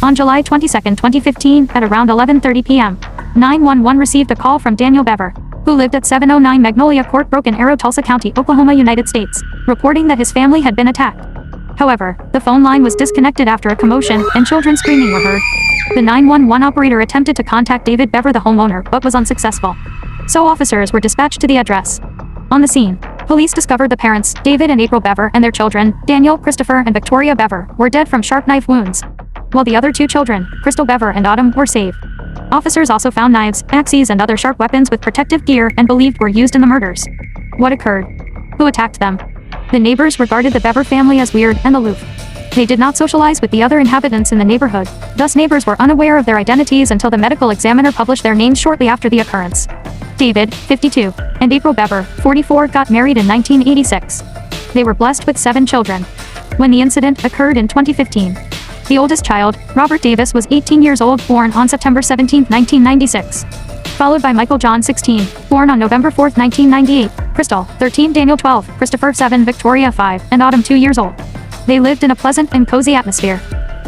On July 22, 2015, at around 11:30 p.m., 911 received a call from Daniel BEVER, who lived at 709 Magnolia Court, Broken Arrow, Tulsa County, Oklahoma, United States, reporting that his family had been attacked. However, the phone line was disconnected after a commotion, and children screaming were heard. The 911 operator attempted to contact David BEVER, the homeowner, but was unsuccessful. So officers were dispatched to the address. On the scene, police discovered the parents, David and April BEVER, and their children, Daniel, Christopher, and Victoria BEVER, were dead from sharp knife wounds, while the other two children, Crystal BEVER and Autumn, were saved. Officers also found knives, axes, and other sharp weapons with protective gear and believed were used in the murders. What occurred? Who attacked them? The neighbors regarded the BEVER family as weird and aloof. They did not socialize with the other inhabitants in the neighborhood, thus neighbors were unaware of their identities until the medical examiner published their names shortly after the occurrence. David, 52, and April BEVER, 44, got married in 1986. They were blessed with 7 children. When the incident occurred in 2015, the oldest child, Robert Davis, was 18 years old, born on September 17, 1996. Followed by Michael John, 16, born on November 4, 1998, Crystal, 13, Daniel, 12, Christopher, 7, Victoria, 5, and Autumn, 2 years old. They lived in a pleasant and cozy atmosphere.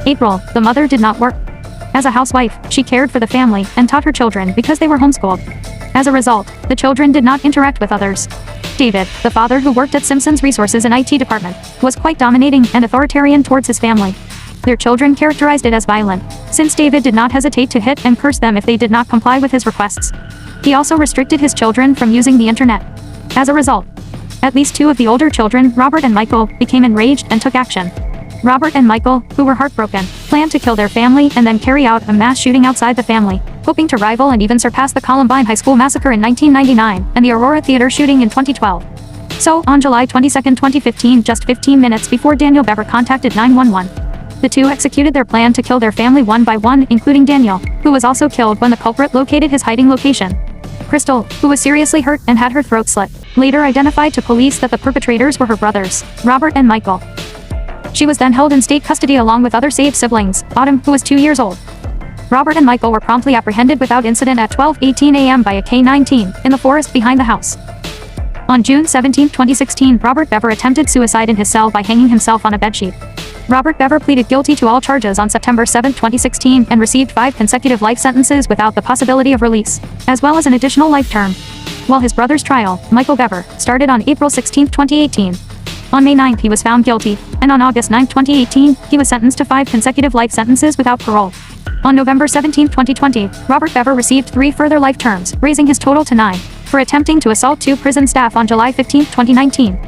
April, the mother, did not work. As a housewife, she cared for the family and taught her children because they were homeschooled. As a result, the children did not interact with others. David, the father who worked at Simpson's Resources and IT department, was quite dominating and authoritarian towards his family. Their children characterized it as violent, since David did not hesitate to hit and curse them if they did not comply with his requests. He also restricted his children from using the internet. As a result, at least 2 of the older children, Robert and Michael, became enraged and took action. Robert and Michael, who were heartbroken, planned to kill their family and then carry out a mass shooting outside the family, hoping to rival and even surpass the Columbine High School massacre in 1999 and the Aurora Theater shooting in 2012. So, on July 22, 2015, just 15 minutes before Daniel BEVER contacted 911, the two executed their plan to kill their family one by one, including Daniel, who was also killed when the culprit located his hiding location. Crystal, who was seriously hurt and had her throat slit, later identified to police that the perpetrators were her brothers, Robert and Michael. She was then held in state custody along with other saved siblings, Autumn, who was 2 years old. Robert and Michael were promptly apprehended without incident at 12:18 a.m. by a K-9 team in the forest behind the house. On June 17, 2016, Robert BEVER attempted suicide in his cell by hanging himself on a bedsheet. Robert BEVER pleaded guilty to all charges on September 7, 2016, and received 5 consecutive life sentences without the possibility of release, as well as an additional life term. While his brother's trial, Michael BEVER, started on April 16, 2018. On May 9, he was found guilty, and on August 9, 2018, he was sentenced to 5 consecutive life sentences without parole. On November 17, 2020, Robert BEVER received 3 further life terms, raising his total to 9, for attempting to assault 2 prison staff on July 15, 2019.